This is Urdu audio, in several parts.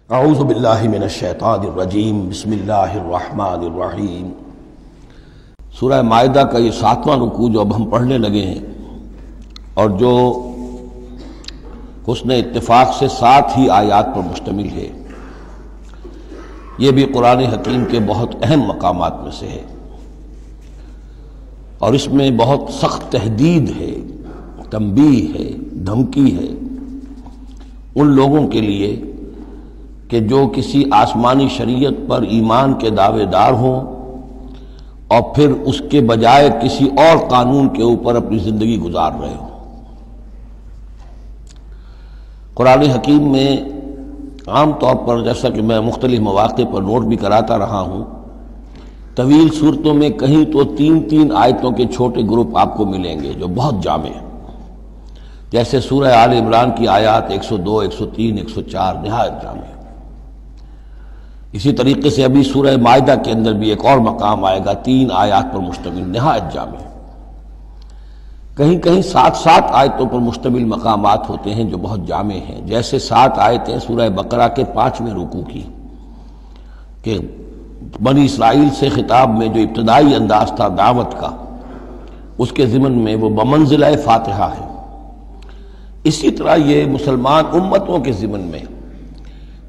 اعوذ باللہ من الشیطان الرجیم بسم اللہ الرحمن الرحیم۔ سورہ مائدہ کا یہ 7واں رکوع جو اب ہم پڑھنے لگے ہیں اور جو حسن اتفاق سے 7 ہی آیات پر مشتمل ہے، یہ بھی قرآن حکیم کے بہت اہم مقامات میں سے ہے اور اس میں بہت سخت تحدید ہے، تنبیہ ہے، دھمکی ہے ان لوگوں کے لیے کہ جو کسی آسمانی شریعت پر ایمان کے دعوے دار ہوں اور پھر اس کے بجائے کسی اور قانون کے اوپر اپنی زندگی گزار رہے ہوں۔ قرآن حکیم میں عام طور پر، جیسا کہ میں مختلف مواقع پر نوٹ بھی کراتا رہا ہوں، طویل صورتوں میں کہیں تو 3 آیتوں کے چھوٹے گروپ آپ کو ملیں گے جو بہت جامع ہیں، جیسے سورہ آل عمران کی آیات 102، 103، 104 نہایت جامع۔ اسی طریقے سے ابھی سورہ مائدہ کے اندر بھی ایک اور مقام آئے گا 3 آیات پر مشتمل، نہایت جامع۔ کہیں کہیں 7 آیتوں پر مشتمل مقامات ہوتے ہیں جو بہت جامع ہیں، جیسے 7 آیتیں سورہ بقرہ کے 5ویں رکوع کی کہ بنی اسرائیل سے خطاب میں جو ابتدائی انداز تھا دعوت کا، اس کے ضمن میں وہ بمنزلہ فاتحہ ہے۔ اسی طرح یہ مسلمان امتوں کے ضمن میں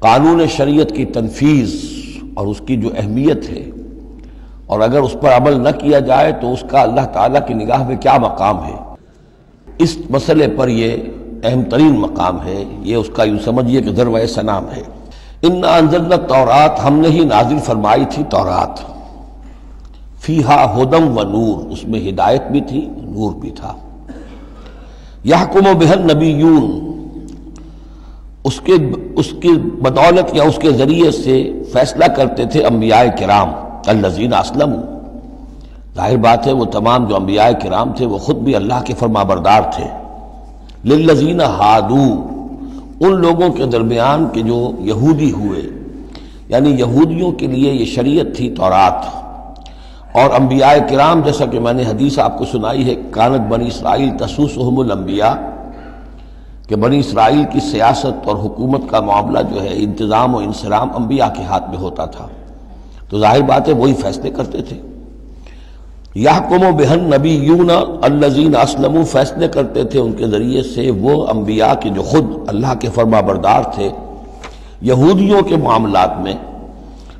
قانون شریعت کی تنفیذ اور اس کی جو اہمیت ہے، اور اگر اس پر عمل نہ کیا جائے تو اس کا اللہ تعالیٰ کی نگاہ میں کیا مقام ہے، اس مسئلے پر یہ اہم ترین مقام ہے۔ یہ اس کا یوں سمجھیے کہ ذروۂ سنام ہے۔ انا انزلنا التوراۃ، ہم نے ہی نازل فرمائی تھی تورات، فیہا ھدی و نور، اس میں ہدایت بھی تھی، نور بھی تھا۔ یحکم بہا النبیون، اس کی بدولت یا اس کے ذریعے سے فیصلہ کرتے تھے انبیاء کرام، الذین اسلموا، ظاہر بات ہے وہ تمام جو انبیاء کرام تھے وہ خود بھی اللہ کے فرمانبردار تھے۔ للذین ہادوا، ان لوگوں کے درمیان کہ جو یہودی ہوئے، یعنی یہودیوں کے لیے یہ شریعت تھی تورات، اور انبیاء کرام جیسا کہ میں نے حدیث آپ کو سنائی ہے، کانت بنی اسرائیل تسوسہم الانبیاء، کہ بنی اسرائیل کی سیاست اور حکومت کا معاملہ جو ہے، انتظام و انصرام انبیاء کے ہاتھ میں ہوتا تھا، تو ظاہر بات ہے وہی فیصلے کرتے تھے۔ یحکم بہا النبیون الذین اسلموا، فیصلے کرتے تھے ان کے ذریعے سے وہ انبیاء کے جو خود اللہ کے فرمانبردار تھے یہودیوں کے معاملات میں،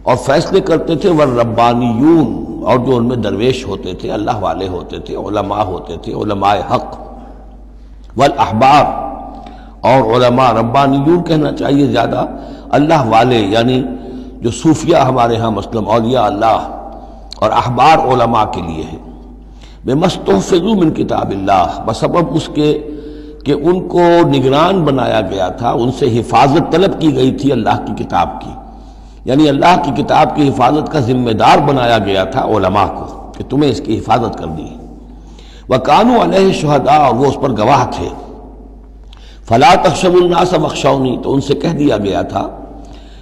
اور فیصلے کرتے تھے والربانیون، اور جو ان میں درویش ہوتے تھے، اللہ والے ہوتے تھے، علماء ہوتے تھے، علماء حق، والاحبار، اور علماء، ربانیون کہنا چاہیے زیادہ، اللہ والے، یعنی جو صوفیہ ہمارے ہاں مثلا اولیاء اللہ، اور احبار علماء کے لیے ہے۔ بما استحفظوا من کتاب اللہ، بسبب اس کے کہ ان کو نگران بنایا گیا تھا، ان سے حفاظت طلب کی گئی تھی اللہ کی کتاب کی، یعنی اللہ کی کتاب کی حفاظت کا ذمہ دار بنایا گیا تھا علماء کو کہ تمہیں اس کی حفاظت کرنی ہے۔ وَكَانُوا عَلَيْهِ شُهَدَاءَ، اور وہ اس پر گواہ تھے۔ فَلَا تَخْشَوُا النَّاسَ وَاخْشَوْنِی، تو ان سے کہہ دیا گیا تھا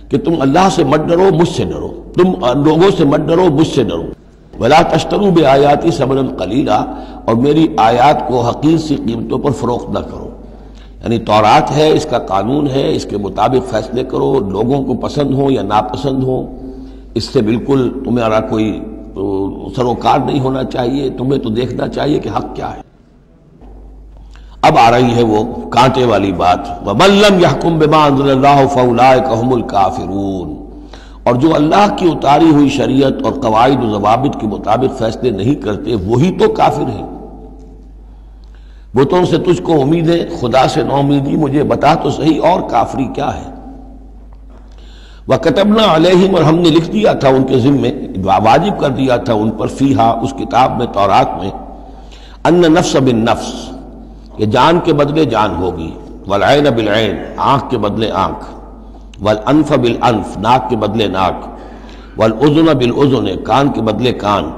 کہ تم اللہ سے مت ڈرو، مجھ سے ڈرو، تم لوگوں سے مت ڈرو، مجھ سے ڈرو۔ وَلَا تَشْتَرُوا بِآیَاتِی ثَمَنًا قَلِیلًا، اور میری آیات کو حقیر سی قیمتوں پر فروخت نہ کرو، یعنی تورات ہے، اس کا قانون ہے، اس کے مطابق فیصلے کرو، لوگوں کو پسند ہو یا ناپسند ہو، اس سے بالکل تمہارا کوئی سروکار نہیں ہونا چاہیے، تمہیں تو دیکھنا چاہیے کہ حق کیا ہے۔ اب آ رہی ہے وہ کانٹے والی بات، وَمَن لَّمْ يَحْكُم بِمَا أَنزَلَ اللَّهُ فَأُولَٰئِكَ هُمُ الْكَافِرُونَ، اور جو اللہ کی اتاری ہوئی شریعت اور قواعد و ضوابط کے مطابق فیصلے نہیں کرتے وہی تو کافر ہیں۔ بتوں سے تجھ کو امید ہے، خدا سے نا امیدی، مجھے بتا تو صحیح اور کافری کیا ہے۔ وَكَتَبْنَا عَلَيْهِمْ، اور ہم نے لکھ دیا تھا ان کے ذمے، واجب کر دیا تھا ان پر، فیہا، اس کتاب میں، تورات میں، ان نفس بالنفس، کہ جان کے بدلے جان ہوگی، والعین بالعین، آنکھ کے بدلے آنکھ، والانف بالانف، ناک کے بدلے ناک، والاذن بالاذن، کان کے بدلے کان،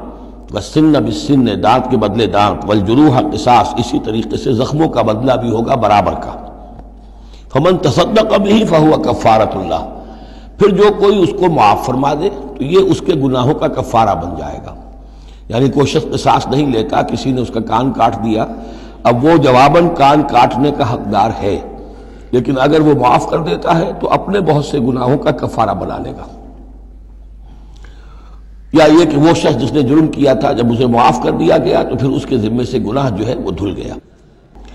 والسن بالسن، دانت کے بدلے دانت، والجروح قصاص، اسی طریقے سے زخموں کا بدلہ بھی ہوگا برابر کا۔ فمن تصدق به فهو کفارۃ اللہ، پھر جو کوئی اس کو معاف فرما دے تو یہ اس کے گناہوں کا کفارہ بن جائے گا، یعنی کوئی شخص قصاص نہیں لیتا، کسی نے اس کا کان کاٹ دیا، اب وہ جواباً کان کاٹنے کا حقدار ہے، لیکن اگر وہ معاف کر دیتا ہے تو اپنے بہت سے گناہوں کا کفارہ بنا لے گا. یا یہ کہ وہ شخص جس نے جرم کیا تھا جب اسے معاف کر دیا گیا تو پھر اس کے ذمے سے گناہ جو ہے وہ دھل گیا.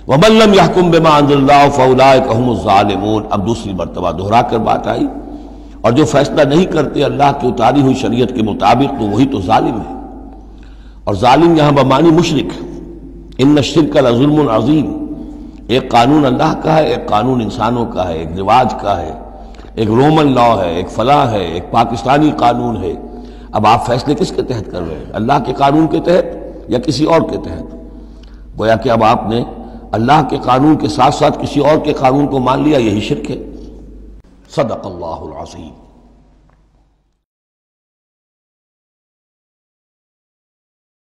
وَمَن لَّمْ يَحْكُم بِمَا أَنزَلَ اللَّهُ فَأُولَٰئِكَ هُمُ الظَّالِمُونَ. اب دوسری مرتبہ دہرا کر بات آئی، اور جو فیصلہ نہیں کرتے اللہ کی اتاری ہوئی شریعت کے مطابق تو وہی تو ظالم ہے. اور ظالم یہاں بمعنی مشرک. ان الشرک لظلم عظیم. ایک قانون اللہ کا ہے، ایک قانون انسانوں کا ہے، ایک رواج کا ہے، ایک رومن لا ہے، ایک فلاں ہے، ایک پاکستانی قانون ہے. اب آپ فیصلے کس کے تحت کر رہے ہیں؟ اللہ کے قانون کے تحت یا کسی اور کے تحت؟ گویا کہ اب آپ نے اللہ کے قانون کے ساتھ ساتھ کسی اور کے قانون کو مان لیا، یہی شرک ہے. صدق اللہ العظیم.